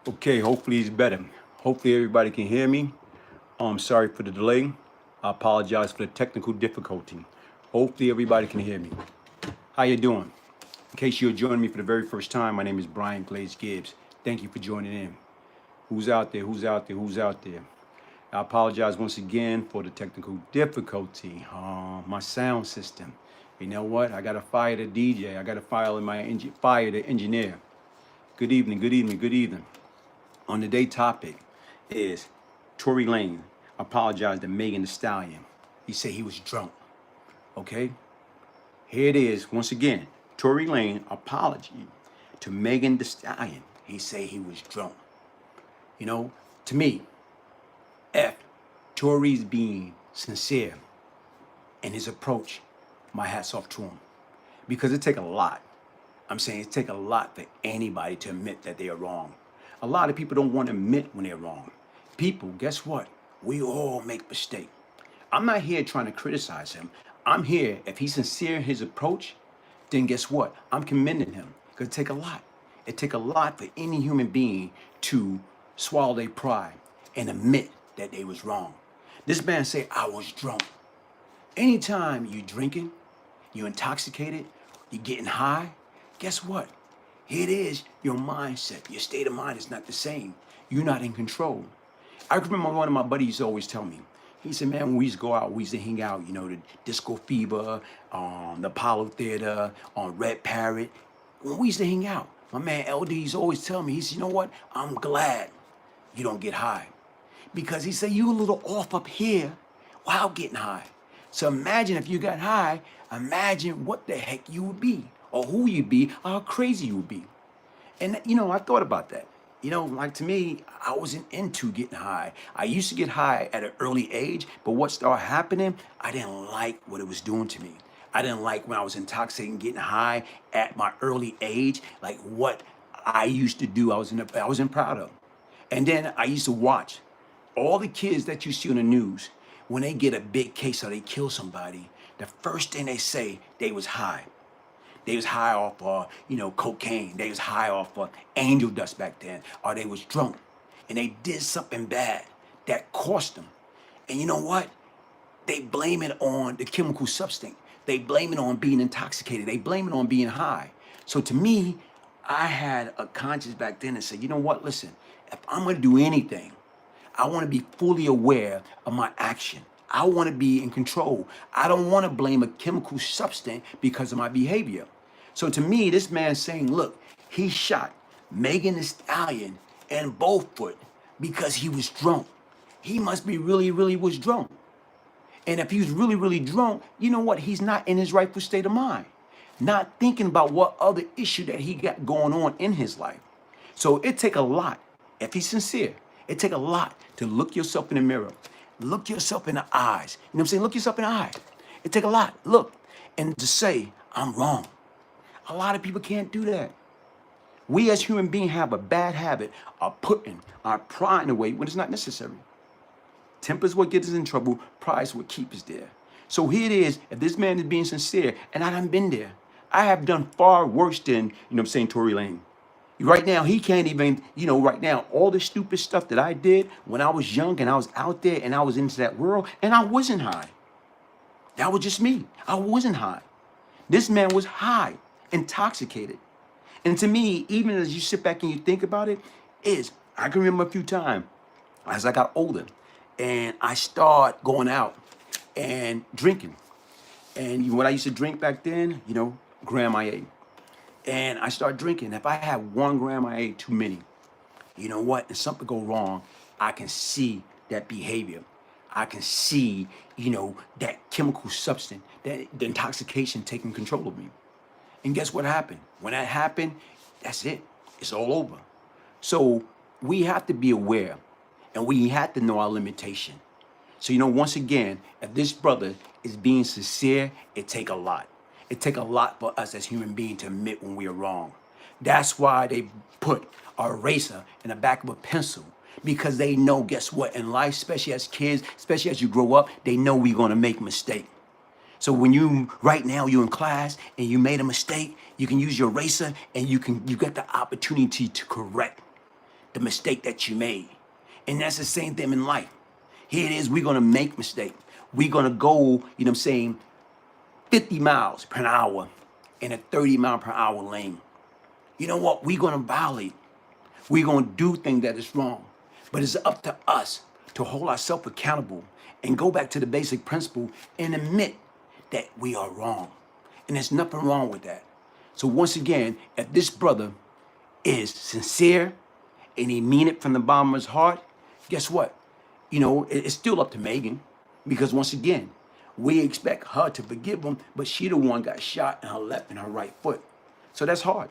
Okay, hopefully it's better. Hopefully everybody can hear me. I'm sorry for the delay. I apologize for the technical difficulty. Hopefully everybody can hear me. How you doing? In case you're joining me for the very first time, my name is Glaze Gibbs. Thank you for joining in. Who's out there? Who's out there? Who's out there? I apologize once again for the technical difficulty. My sound system. You know what? I gotta fire the DJ. I gotta fire the engineer. Good evening. Good evening. Good evening. On today's topic is Tory Lanez apologized to Megan Thee Stallion. He said he was drunk. Okay? Here it is once again. Tory Lanez apology to Megan Thee Stallion. He said he was drunk. You know, to me, F, Tory's being sincere in his approach. My hat's off to him. Because it take a lot. I'm saying it take a lot for anybody to admit that they are wrong. A lot of people don't want to admit when they're wrong. People, guess what? We all make mistakes. I'm not here trying to criticize him. I'm here, if he's sincere in his approach, then guess what? I'm commending him. Because it take a lot. It take a lot for any human being to swallow their pride and admit that they was wrong. This man said, I was drunk. Anytime you drinking, you intoxicated, you're getting high, guess what? Here it is, your mindset, your state of mind is not the same. You're not in control. I remember one of my buddies used to always tell me, he said, man, when we used to go out, we used to hang out, you know, the Disco Fever, the Apollo Theater, on Red Parrot. When we used to hang out, my man LD used to always tell me, he said, you know what? I'm glad you don't get high. Because he said, you a little off up here while getting high. So imagine if you got high, imagine what the heck you would be, or who you'd be, or how crazy you would be. And, you know, I thought about that. You know, like to me, I wasn't into getting high. I used to get high at an early age, but what started happening, I didn't like what it was doing to me. I didn't like when I was intoxicated and getting high at my early age, like what I used to do, I wasn't proud of. And then I used to watch all the kids that you see on the news, when they get a big case or they kill somebody, the first thing they say, they was high. They was high off, cocaine. They was high off angel dust back then, or they was drunk, and they did something bad that cost them. And you know what? They blame it on the chemical substance. They blame it on being intoxicated. They blame it on being high. So to me, I had a conscience back then and said, you know what? Listen, if I'm gonna do anything, I want to be fully aware of my action. I want to be in control. I don't want to blame a chemical substance because of my behavior. So to me, this man saying, look, he shot Megan Thee Stallion in both foot because he was drunk. He must be really, really was drunk. And if he was really, really drunk, you know what? He's not in his rightful state of mind. Not thinking about what other issue that he got going on in his life. So it take a lot, if he's sincere, it take a lot to look yourself in the mirror. Look yourself in the eyes. You know what I'm saying? Look yourself in the eyes. It take a lot. Look. And to say, I'm wrong. A lot of people can't do that. We as human beings have a bad habit of putting our pride away when it's not necessary. Temper is what gets us in trouble. Pride is what keeps us there. So here it is. If this man is being sincere, and I done been there, I have done far worse than, Tory Lanez. Right now, he can't even, right now, all the stupid stuff that I did when I was young and I was out there and I was into that world and I wasn't high. That was just me. I wasn't high. This man was high, intoxicated. And to me, even as you sit back and you think about it, I can remember a few times as I got older and I started going out and drinking. And what I used to drink back then, Gram IA. And I start drinking. If I have 1 gram, I ate too many. You know what? If something go wrong, I can see that behavior. I can see, that chemical substance, that the intoxication taking control of me. And guess what happened? When that happened, that's it. It's all over. So we have to be aware, and we have to know our limitation. So, once again, if this brother is being sincere, it take a lot. It take a lot for us as human beings to admit when we are wrong. That's why they put a eraser in the back of a pencil, because they know, guess what, in life, especially as kids, especially as you grow up, they know we're going to make mistakes. So when right now you're in class and you made a mistake, you can use your eraser and you get the opportunity to correct the mistake that you made. And that's the same thing in life. Here it is, we're gonna make mistakes. We're gonna go, you know what I'm saying, 50 miles per hour in a 30-mile-per-hour lane. You know what? We're gonna violate. We're gonna do things that is wrong. But it's up to us to hold ourselves accountable and go back to the basic principle and admit that we are wrong. And there's nothing wrong with that. So once again, if this brother is sincere and he mean it from the bottom of his heart, guess what? You know, it's still up to Megan, because once again, we expect her to forgive him, but she the one got shot in her left and her right foot. So that's hard.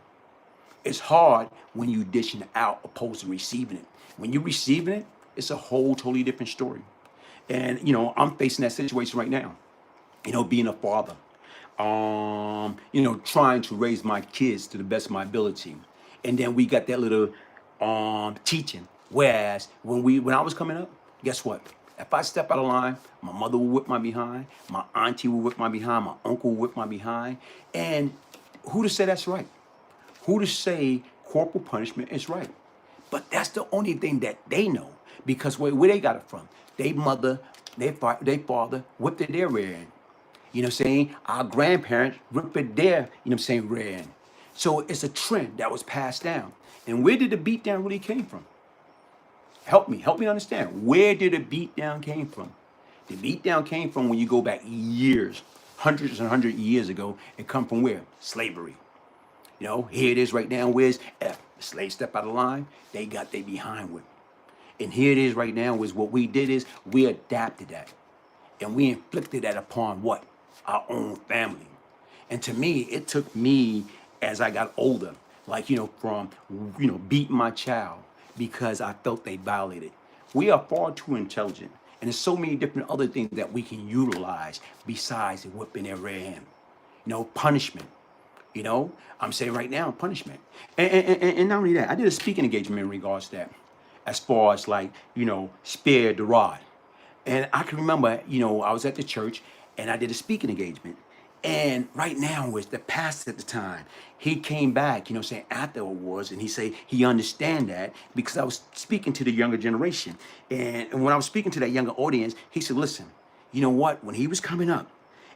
It's hard when you dishing it out opposed to receiving it. When you're receiving it, it's a whole totally different story. And, you know, I'm facing that situation right now, you know, being a father, you know, trying to raise my kids to the best of my ability. And then we got that little teaching. Whereas when I was coming up, guess what? If I step out of line, my mother will whip my behind, my auntie will whip my behind, my uncle will whip my behind. And who to say that's right? Who to say corporal punishment is right? But that's the only thing that they know, because where they got it from, their mother, their father whipped at their rear end. You know what I'm saying? Our grandparents whipped at their, you know what I'm saying, rear end. So it's a trend that was passed down. And where did the beatdown really came from? Help me understand. Where did the beatdown came from? The beatdown came from when you go back years, hundreds and hundreds of years ago. It come from where? Slavery. You know, here it is right now. Where's F? The slaves step out of line, they got their behind with. And here it is right now is what we did is we adapted that. And we inflicted that upon what? Our own family. And to me, it took me as I got older, like, you know, from, you know, beating my child because I felt they violated. We are far too intelligent. And there's so many different other things that we can utilize besides whipping their rear end. You know, punishment. You know, I'm saying right now, punishment. And not only that, I did a speaking engagement in regards to that, as far as like, you know, spare the rod. And I can remember, you know, I was at the church and I did a speaking engagement. And right now was the pastor at the time. He came back, you know, saying after awards, and he said he understand that because I was speaking to the younger generation. And when I was speaking to that younger audience, he said, listen, you know what? When he was coming up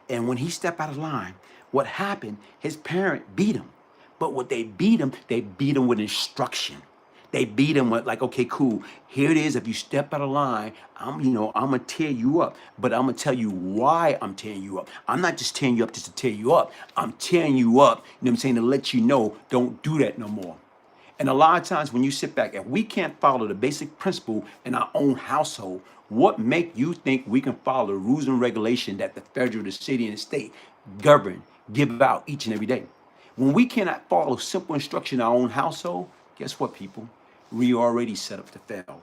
and when he stepped out of line, what happened, his parent beat him. But what they beat him with instruction. They beat him with like, okay, cool. Here it is. If you step out of line, I'm gonna tear you up. But I'm gonna tell you why I'm tearing you up. I'm not just tearing you up just to tear you up. I'm tearing you up, you know what I'm saying, to let you know, don't do that no more. And a lot of times when you sit back, if we can't follow the basic principle in our own household, what make you think we can follow the rules and regulation that the federal, the city, and the state govern, give out each and every day? When we cannot follow simple instruction in our own household, guess what, people? We already set up to fail.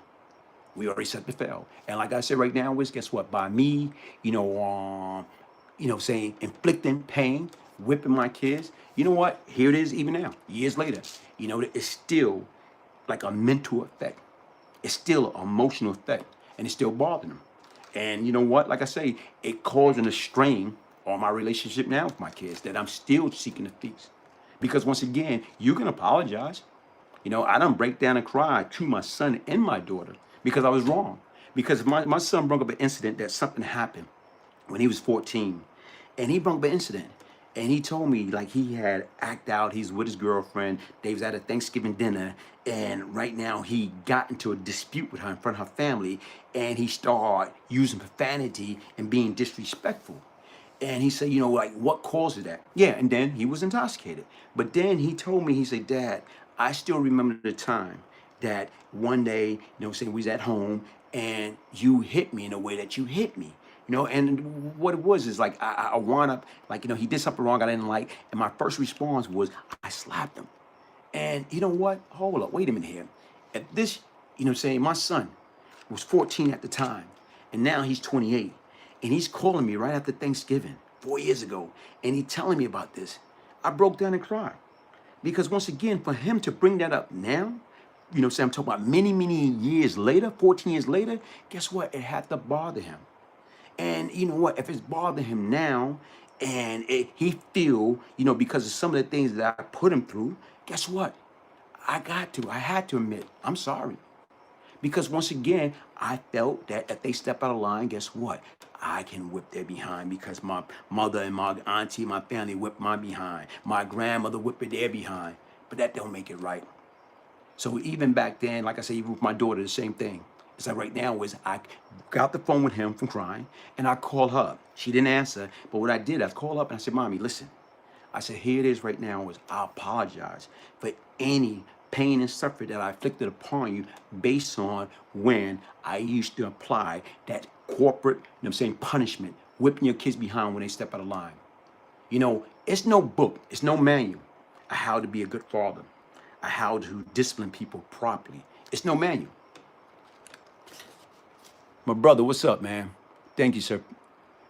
We already set up to fail. And like I said right now, is guess what? By me, saying inflicting pain, whipping my kids. You know what? Here it is even now, years later. You know, it's still like a mental effect. It's still an emotional effect. And it's still bothering them. And you know what? Like I say, it causing a strain on my relationship now with my kids that I'm still seeking to fix. Because once again, you can apologize. You know, I done break down and cry to my son and my daughter because I was wrong. Because my son brought up an incident that something happened when he was 14. And he brought up an incident. And he told me like he had act out. He's with his girlfriend. They was at a Thanksgiving dinner. And right now he got into a dispute with her in front of her family. And he started using profanity and being disrespectful. And he said, you know, like, what caused that? Yeah, and then he was intoxicated. But then he told me, he said, Dad, I still remember the time that one day, you know, saying we was at home and you hit me in the way that you hit me. You know, and what it was is like, I wound up, like, you know, he did something wrong I didn't like. And my first response was, I slapped him. And you know what? Hold up, wait a minute here. At this, you know, saying my son was 14 at the time, and now he's 28. And he's calling me right after Thanksgiving, 4 years ago, and he's telling me about this. I broke down and cried. Because once again, for him to bring that up now, you know, say I'm talking about many, many years later, 14 years later, guess what? It had to bother him. And you know what? If it's bothering him now, and he feel, you know, because of some of the things that I put him through, guess what? I had to admit, I'm sorry. Because once again, I felt that if they step out of line, guess what? I can whip their behind because my mother and my auntie, my family whipped my behind. My grandmother whipped their behind. But that don't make it right. So even back then, like I say, even with my daughter, the same thing. It's like right now is I got the phone with him from crying and I called her. She didn't answer, but what I did, I called up and I said, Mommy, listen. I said, here it is right now is I apologize for any pain and suffering that I inflicted upon you based on when I used to apply that corporate, punishment, whipping your kids behind when they step out of line. It's no book, it's no manual of how to be a good father, of how to discipline people properly. It's no manual. My brother, what's up, man? Thank you, sir.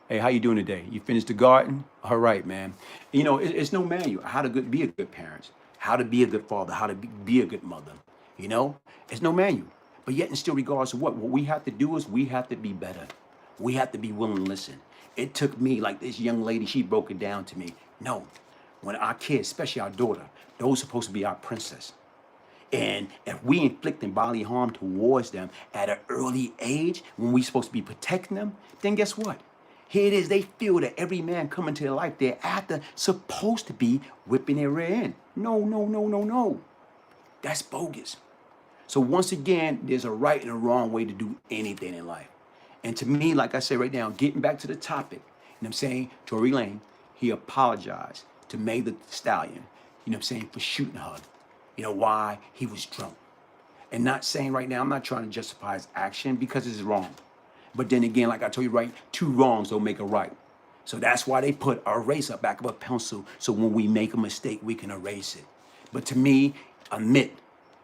Hey, how you doing today? You finished the garden? All right, man. It's no manual how to be a good parent, how to be a good father, how to be a good mother. It's no manual. But yet, in still regards to what we have to do is we have to be better. We have to be willing to listen. It took me, like this young lady, she broke it down to me. No, when our kids, especially our daughter, those are supposed to be our princess. And if we inflicting bodily harm towards them at an early age, when we're supposed to be protecting them, then guess what? Here it is, they feel that every man coming to their life thereafter supposed to be whipping their rear end. No, no, no, no, no. That's bogus. So once again, there's a right and a wrong way to do anything in life. And to me, like I said right now, getting back to the topic, Tory Lanez, he apologized to Megan Thee Stallion, for shooting her. Why? He was drunk. And not saying right now, I'm not trying to justify his action because it's wrong. But then again, like I told you, right, two wrongs don't make a right. So that's why they put a eraser back of a pencil so when we make a mistake, we can erase it. But to me,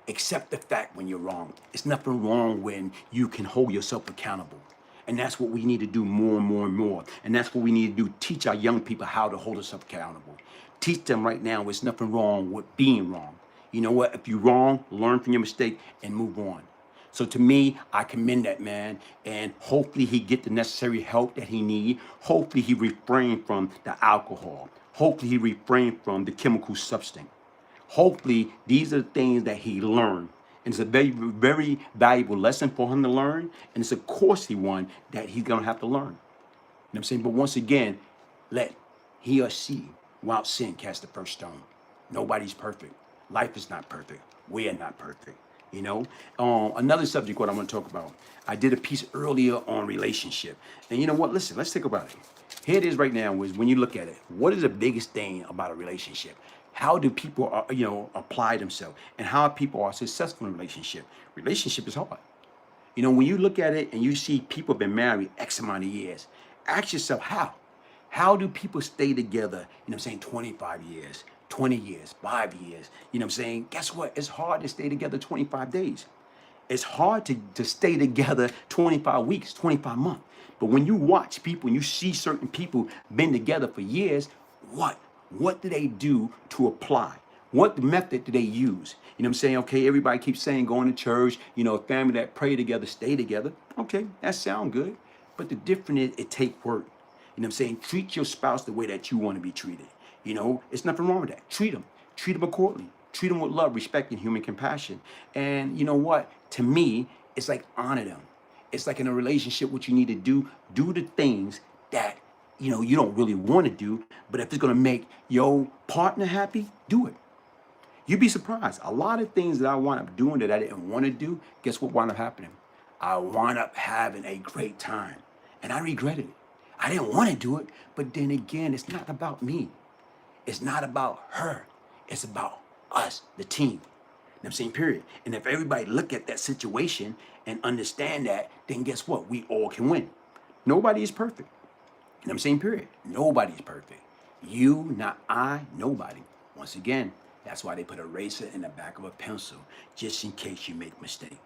accept the fact when you're wrong. It's nothing wrong when you can hold yourself accountable. And that's what we need to do more and more and more. And that's what we need to do, teach our young people how to hold themselves accountable. Teach them right now there's nothing wrong with being wrong. You know what? If you're wrong, learn from your mistake and move on. So to me, I commend that man, and hopefully he get the necessary help that he need. Hopefully he refrain from the alcohol. Hopefully he refrain from the chemical substance. Hopefully these are the things that he learned. And it's a very, very valuable lesson for him to learn. And it's a costly one that he's going to have to learn. You know what I'm saying? But once again, let he or she, without sin, cast the first stone. Nobody's perfect. Life is not perfect. We are not perfect. Another subject what I want to talk about. I did a piece earlier on relationship. And you know what? Listen, let's think about it. Here it is right now is when you look at it, what is the biggest thing about a relationship? How do people, apply themselves? And how people are successful in a relationship? Relationship is hard. When you look at it and you see people been married X amount of years, ask yourself how? How do people stay together, 25 years? 20 years, 5 years, Guess what? It's hard to stay together 25 days. It's hard to stay together 25 weeks, 25 months. But when you watch people and you see certain people been together for years, what do they do to apply? What method do they use? Okay, everybody keeps saying going to church, a family that pray together, stay together. Okay, that sounds good. But the difference is it take work. Treat your spouse the way that you want to be treated. It's nothing wrong with that. Treat them accordingly. Treat them with love, respect, and human compassion. And you know what? To me, it's like honor them. It's like in a relationship, what you need to do the things that, you don't really want to do. But if it's going to make your partner happy, do it. You'd be surprised. A lot of things that I wound up doing that I didn't want to do, guess what wound up happening? I wound up having a great time. And I regretted it. I didn't want to do it. But then again, it's not about me. It's not about her. It's about us, the team. Period. And if everybody look at that situation and understand that, then guess what? We all can win. Nobody is perfect. Period. Nobody's perfect. You, not I, nobody. Once again, that's why they put a eraser in the back of a pencil, just in case you make a mistake.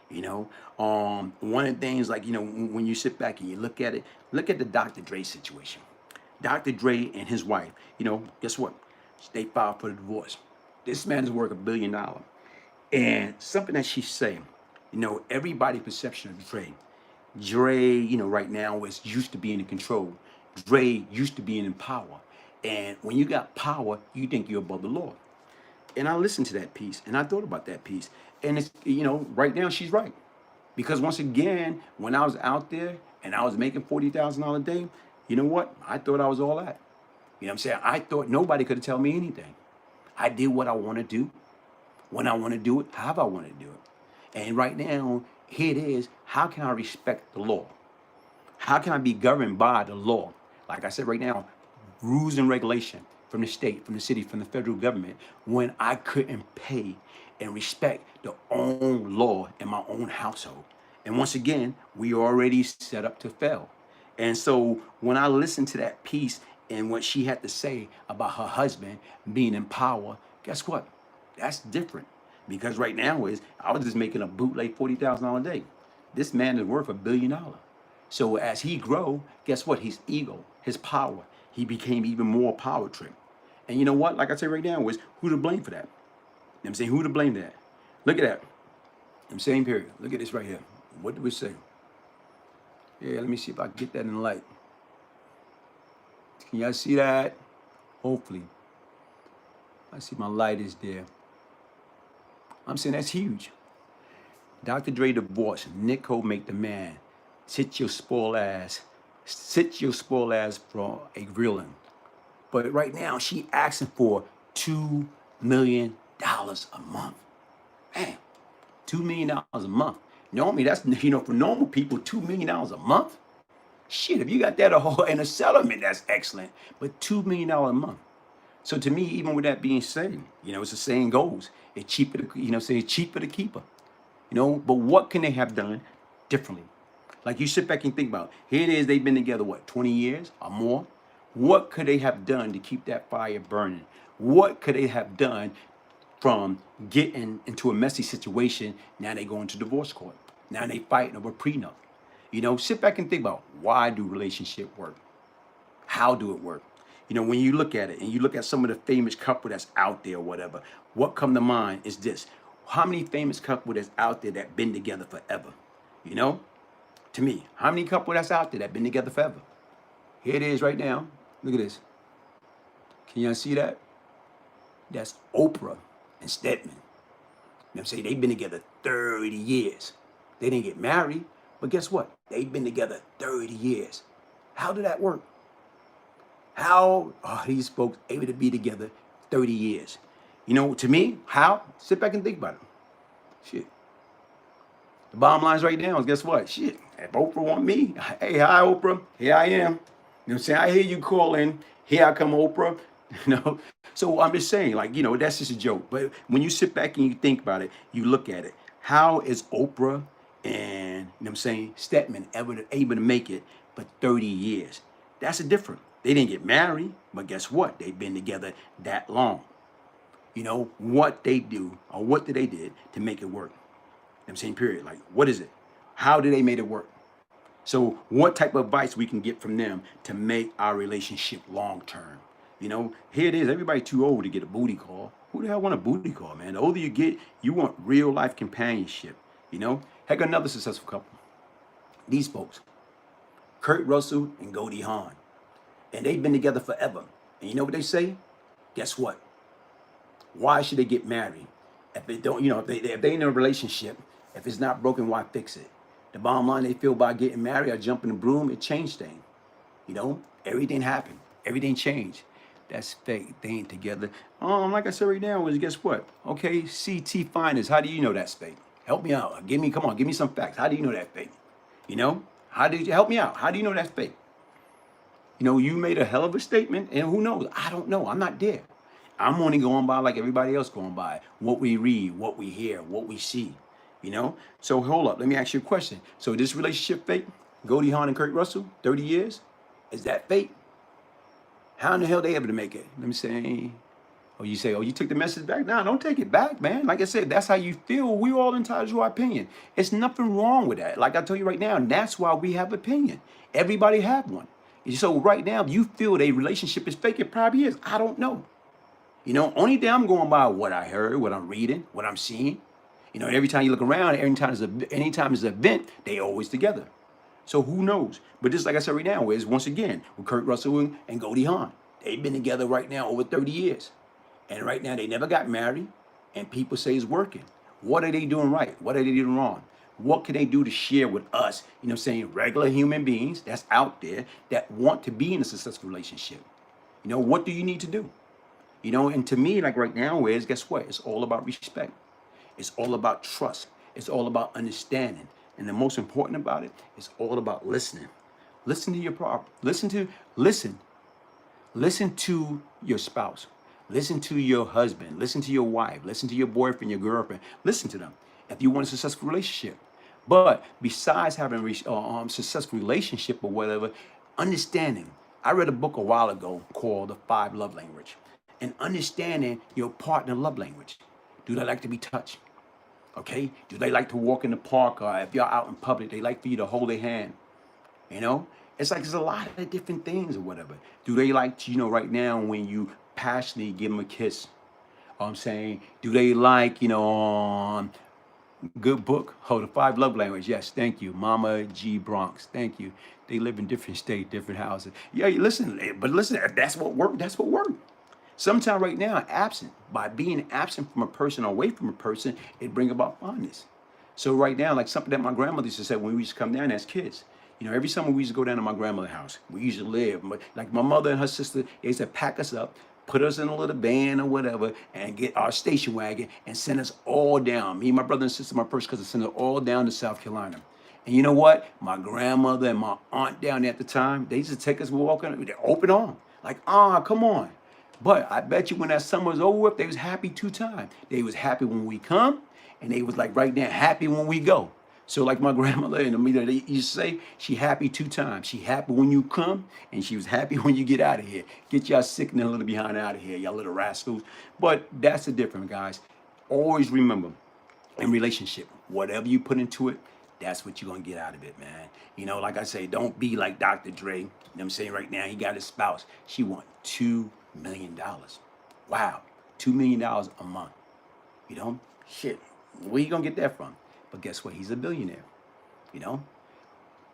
One of the things when you sit back and you look at it, look at the Dr. Dre situation. Dr. Dre and his wife, guess what? They filed for the divorce. This man is worth $1 billion. And something that she's saying, everybody's perception of Dre, right now is used to being in control. Dre used to being in power. And when you got power, you think you're above the law. And I listened to that piece and I thought about that piece. And it's, right now she's right. Because once again, when I was out there and I was making $40,000 a day, you know what? I thought I was all that. You know what I'm saying? I thought nobody could tell me anything. I did what I want to do, when I want to do it, how I want to do it. And right now, here it is. How can I respect the law? How can I be governed by the law? Like I said right now, rules and regulation from the state, from the city, from the federal government, when I couldn't pay and respect the own law in my own household. And once again, we already set up to fail. And so when I listened to that piece and what she had to say about her husband being in power, guess what? That's different. Because right now I was just making a bootleg $40,000 a day. This man is worth $1 billion. So as he grow, guess what? His ego, his power, he became even more power trip. And you know what? Like I say right now, is who to blame for that? You know what I'm saying? Who to blame that? Look at that. I'm saying period. Look at this right here. What do we say? Yeah, let me see if I can get that in the light. Can y'all see that? Hopefully. I see my light is there. I'm saying that's huge. Dr. Dre divorce. Nico make the man. Sit your spoiled ass for a grilling. But right now she asking for $2 million a month. Man, $2 million a month. Normally that's, for normal people, $2 million a month. Shit, if you got that in a settlement, that's excellent. But $2 million a month. So to me, even with that being said, it's the saying goes, it's cheaper to, it's cheaper to keep her. But what can they have done differently? Like you sit back and think about, here it is, they've been together, what, 20 years or more? What could they have done to keep that fire burning? What could they have done from getting into a messy situation? Now they go into divorce court. Now they fighting over prenup. Sit back and think about, why do relationships work? How do it work? When you look at it and you look at some of the famous couple that's out there or whatever, what come to mind is this. How many famous couple that's out there that been together forever? To me, how many couple that's out there that been together forever? Here it is right now. Look at this. Can y'all see that? That's Oprah and Stedman. I'm saying they've been together 30 years. They didn't get married, but guess what? They've been together 30 years. How did that work? How are these folks able to be together 30 years? To me, how? Sit back and think about it. Shit. The bottom line is right now is, guess what? Shit. If Oprah want me, hey, hi, Oprah. Here I am. You know what I'm saying? I hear you calling. Here I come, Oprah. So I'm just saying, that's just a joke. But when you sit back and you think about it, you look at it. How is Oprah and, Stedman able to make it for 30 years? That's a difference. They didn't get married, but guess what? They've been together that long. What they do or what did they did to make it work? Period. Like, what is it? How did they make it work? So what type of advice we can get from them to make our relationship long term? Here it is. Everybody too old to get a booty call. Who the hell want a booty call, man? The older you get, you want real life companionship. Heck, another successful couple. These folks, Kurt Russell and Goldie Hawn. And they've been together forever. And you know what they say? Guess what? Why should they get married? If they don't, if they in a relationship, if it's not broken, why fix it? The bottom line, they feel by getting married or jumping the broom, it changed things. Everything happened. Everything changed. That's fake. They ain't together. Like I said right now, is guess what? Okay, CT Finest. How do you know that's fake? Help me out. Give me some facts. How do you know that's fake? How did you help me out? How do you know that's fake? You made a hell of a statement, and who knows? I don't know. I'm not there. I'm only going by like everybody else going by. What we read, what we hear, what we see. So hold up. Let me ask you a question. So this relationship fake? Goldie Hawn and Kurt Russell, 30 years? Is that fake? How in the hell they able to make it? Let me say. You say, you took the message back? No, don't take it back, man. Like I said, that's how you feel. We all entitled to our opinion. It's nothing wrong with that. Like I tell you right now, that's why we have opinion. Everybody have one. So right now, if you feel a relationship is fake, it probably is. I don't know. Only thing I'm going by what I heard, what I'm reading, what I'm seeing. Every time you look around, anytime there's an event, they always together. So who knows? But just like I said right now, is once again, with Kurt Russell and Goldie Hawn. They've been together right now over 30 years. And right now, they never got married. And people say it's working. What are they doing right? What are they doing wrong? What can they do to share with us, you know what I'm saying, regular human beings that's out there that want to be in a successful relationship? You know, what do you need to do? You know, and to me, like right now, is guess what? It's all about respect. It's all about trust. It's all about understanding. And the most important about it, it's all about listening. Listen to your problem. Listen to your spouse. Listen to your husband. Listen to your wife. Listen to your boyfriend, your girlfriend. Listen to them if you want a successful relationship. But besides having a successful relationship or whatever, understanding. I read a book a while ago called The Five Love Language. And understanding your partner love language. Do they like to be touched? Okay? Do they like to walk in the park, or if you're out in public, they like for you to hold their hand? You know, it's like there's a lot of different things or whatever. Do they like to, you know, right now when you passionately give them a kiss? I'm saying, do they like, you know, good book? Oh, The Five Love Language. Yes, thank you. Mama G. Bronx. Thank you. They live in different states, different houses. Yeah, listen, but listen, if that's what worked, that's what worked. Sometimes right now, absent. By being absent from a person or away from a person, it brings about fondness. So right now, like something that my grandmother used to say when we used to come down as kids. You know, every summer we used to go down to my grandmother's house. We used to live. Like my mother and her sister, they used to pack us up, put us in a little van or whatever, and get our station wagon and send us all down. Me, my brother and sister, my first cousin, sent us all down to South Carolina. And you know what? My grandmother and my aunt down there at the time, they used to take us walking with open arms. Like, come on. But I bet you when that summer was over with, they was happy two times. They was happy when we come, and they was like right now happy when we go. So like my grandmother and me, they used to say, she happy two times. She happy when you come, and she was happy when you get out of here. Get y'all sick and a little behind out of here, y'all little rascals. But that's the difference, guys. Always remember, in relationship, whatever you put into it, that's what you're gonna get out of it, man. You know, like I say, don't be like Dr. Dre. You know what I'm saying? Right now, he got his spouse. She want $2 million. Wow, $2 million a month. You know, shit. Where you gonna get that from? But guess what? He's a billionaire. You know?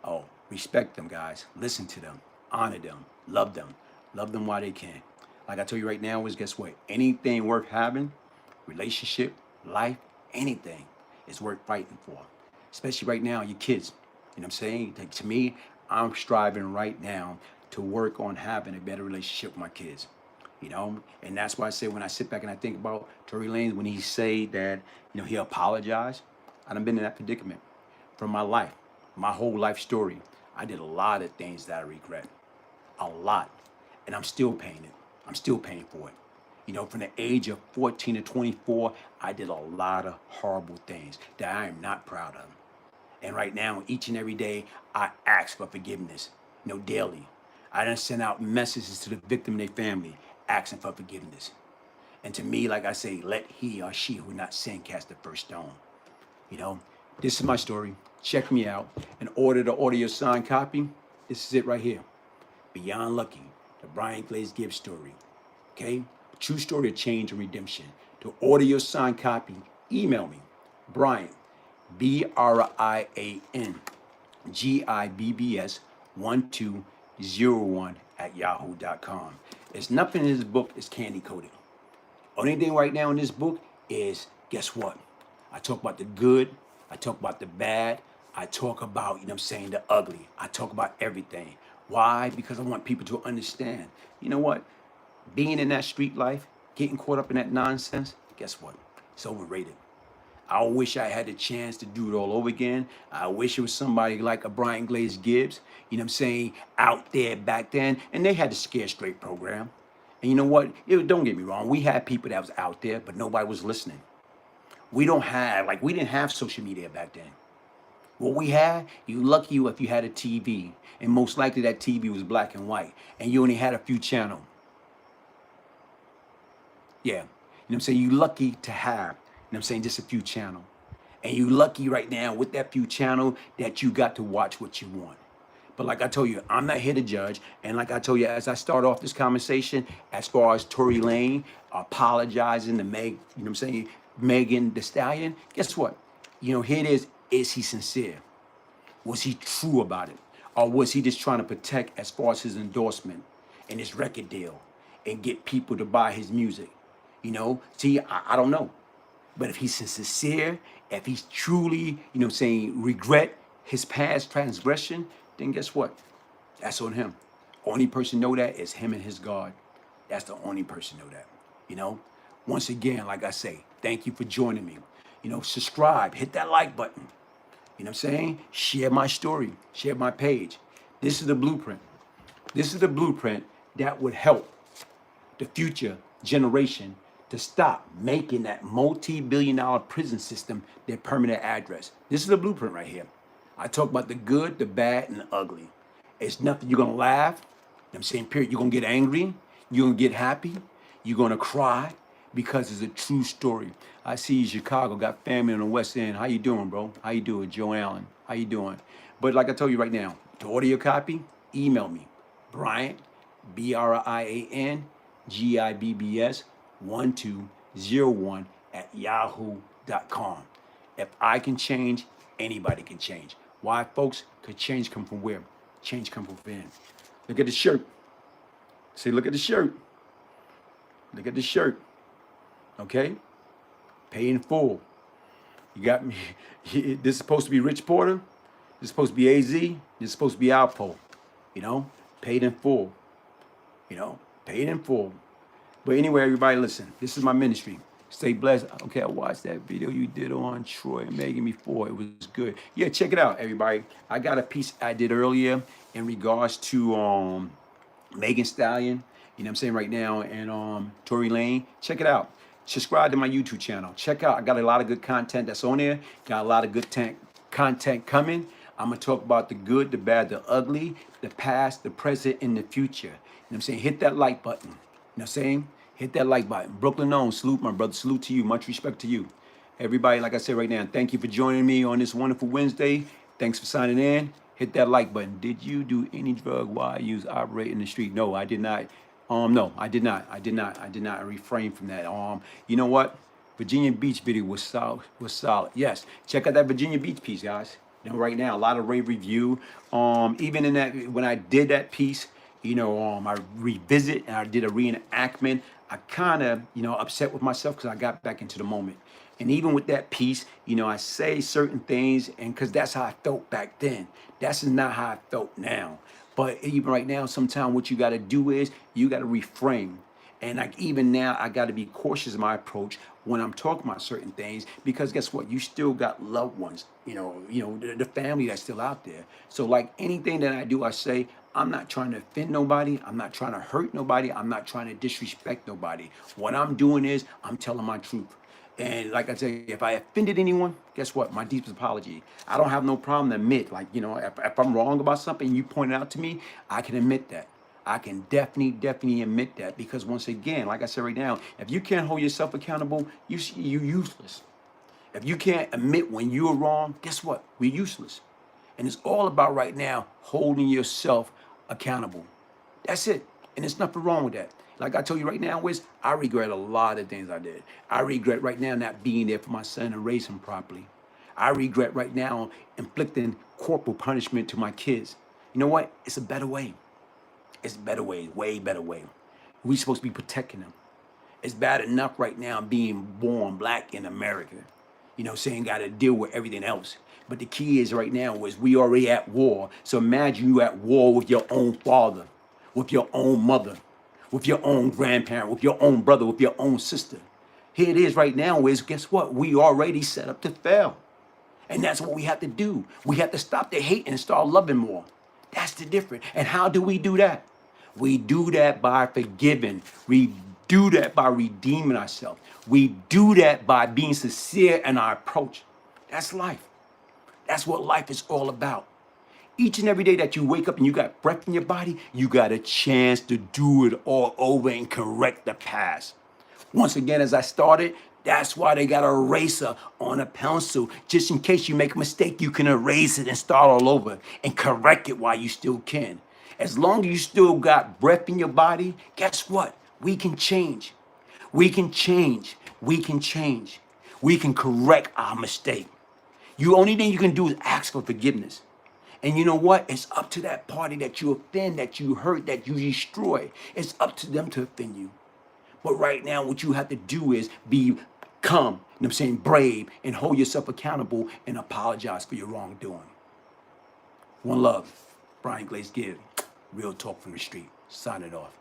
Oh, respect them, guys. Listen to them. Honor them. Love them. Love them while they can. Like I told you right now is guess what? Anything worth having, relationship, life, anything is worth fighting for. Especially right now, your kids. You know what I'm saying? Like, to me, I'm striving right now to work on having a better relationship with my kids. You know, and that's why I say when I sit back and I think about Tory Lanez when he say that, you know, he apologized. I done been in that predicament from my life, my whole life story. I did a lot of things that I regret, a lot, and I'm still paying it. I'm still paying for it. You know, from the age of 14 to 24, I did a lot of horrible things that I am not proud of. And right now, each and every day, I ask for forgiveness, you know, daily. I done send out messages to the victim and their family, asking for forgiveness. And to me, like I say, let he or she who not sin cast the first stone. You know, this is my story. Check me out. In order to order your signed copy, this is it right here. Beyond Lucky, the Glaze Gibbs story. Okay? True story of change and redemption. To order your signed copy, email me, Brian, BRIAN, GIBBS 1201 at yahoo.com. There's nothing in this book is candy coated. Only thing right now in this book is, guess what? I talk about the good, I talk about the bad, I talk about, you know what I'm saying, the ugly. I talk about everything. Why? Because I want people to understand. You know what? Being in that street life, getting caught up in that nonsense, guess what? It's overrated. I wish I had the chance to do it all over again. I wish it was somebody like a Glaze Gibbs, you know what I'm saying, out there back then. And they had the Scare Straight program. And you know what? Don't get me wrong. We had people that was out there, but nobody was listening. We didn't have social media back then. What we had, you lucky if you had a TV. And most likely that TV was black and white. And you only had a few channels. Yeah. You know what I'm saying? You lucky to have, you know what I'm saying, just a few channels. And you lucky right now with that few channel that you got to watch what you want. But like I told you, I'm not here to judge. And like I told you, as I start off this conversation, as far as Tory Lanez apologizing to you know what I'm saying, Megan Thee Stallion, guess what? You know, here it is he sincere? Was he true about it? Or was he just trying to protect as far as his endorsement and his record deal and get people to buy his music? You know, see, I don't know. But if he's sincere, if he's truly, saying regret his past transgression, then guess what? That's on him. Only person know that is him and his God. That's the only person know that. You know. Once again, like I say, thank you for joining me. Subscribe, hit that like button. You know what I'm saying? Share my story, share my page. This is the blueprint. This is the blueprint that would help the future generation to stop making that multi-billion-dollar prison system their permanent address. This is the blueprint right here. I talk about the good, the bad, and the ugly. It's nothing you're gonna laugh. I'm saying, period. You're gonna get angry. You're gonna get happy. You're gonna cry because it's a true story. I see you, Chicago, got family on the West End. How you doing, bro? How you doing, Joe Allen? How you doing? But like I told you right now, to order your copy, email me, Bryant, BRIAN, GIBBS 1201 at yahoo.com. If I can change, anybody can change. Why, folks? Because change come from where? Change come from within. Look at the shirt. See, look at the shirt. Look at the shirt. Okay? Pay in full. You got me. This is supposed to be Rich Porter. This is supposed to be AZ. This is supposed to be Alpo. Paid in full. Paid in full. But anyway, everybody, listen. This is my ministry. Stay blessed. Okay, I watched that video you did on Troy and Megan before. It was good. Yeah, check it out, everybody. I got a piece I did earlier in regards to Megan Thee Stallion. You know what I'm saying right now, and Tory Lanez. Check it out. Subscribe to my YouTube channel. Check out. I got a lot of good content that's on there. Got a lot of good content coming. I'm gonna talk about the good, the bad, the ugly, the past, the present, and the future. You know what I'm saying? Hit that like button. You know what I'm saying? Hit that like button. Brooklyn on, salute, my brother. Salute to you. Much respect to you. Everybody, like I said right now, thank you for joining me on this wonderful Wednesday. Thanks for signing in. Hit that like button. Did you do any drug while you was operating the street? No, I did not. No, I did not. I did not. I refrained from that. You know what? Virginia Beach video was solid. Yes, check out that Virginia Beach piece, guys. Right now, a lot of rave review. Even in that, when I did that piece, I revisit and I did a reenactment. I kind of, upset with myself because I got back into the moment. And even with that piece, I say certain things, and because that's how I felt back then. That's not how I felt now. But even right now, sometimes what you got to do is you got to reframe. And like even now, I got to be cautious in my approach when I'm talking about certain things, because guess what? You still got loved ones, the family that's still out there. So like anything that I do, I say, I'm not trying to offend nobody. I'm not trying to hurt nobody. I'm not trying to disrespect nobody. What I'm doing is I'm telling my truth. And like I say, if I offended anyone, guess what? My deepest apology. I don't have no problem to admit, if I'm wrong about something, you point it out to me, I can admit that. I can definitely admit that, because once again, like I said right now, if you can't hold yourself accountable, you're useless. If you can't admit when you're wrong, guess what? We're useless. And it's all about right now holding yourself accountable. That's it. And there's nothing wrong with that. Like I told you right now, I regret a lot of things I did. I regret right now not being there for my son and raise him properly. I regret right now inflicting corporal punishment to my kids. You know what? It's a better way. It's a better way, way better way. We're supposed to be protecting them. It's bad enough right now being born black in America. Saying got to deal with everything else. But the key is right now is we already at war. So imagine you at war with your own father, with your own mother, with your own grandparent, with your own brother, with your own sister. Here it is right now is, guess what? We already set up to fail. And that's what we have to do. We have to stop the hate and start loving more. That's the difference. And how do we do that? We do that by forgiving. We do that by redeeming ourselves. We do that by being sincere in our approach. That's life. That's what life is all about. Each and every day that you wake up and you got breath in your body, you got a chance to do it all over and correct the past. Once again, as I started, that's why they got an eraser on a pencil. Just in case you make a mistake, you can erase it and start all over and correct it while you still can. As long as you still got breath in your body, guess what? We can change. We can change. We can change. We can correct our mistake. The only thing you can do is ask for forgiveness. And you know what? It's up to that party that you offend, that you hurt, that you destroy. It's up to them to offend you. But right now, what you have to do is be Come, you know what I'm saying, brave, and hold yourself accountable and apologize for your wrongdoing. One love. Brian Glaze Gibbs. Real talk from the street. Sign it off.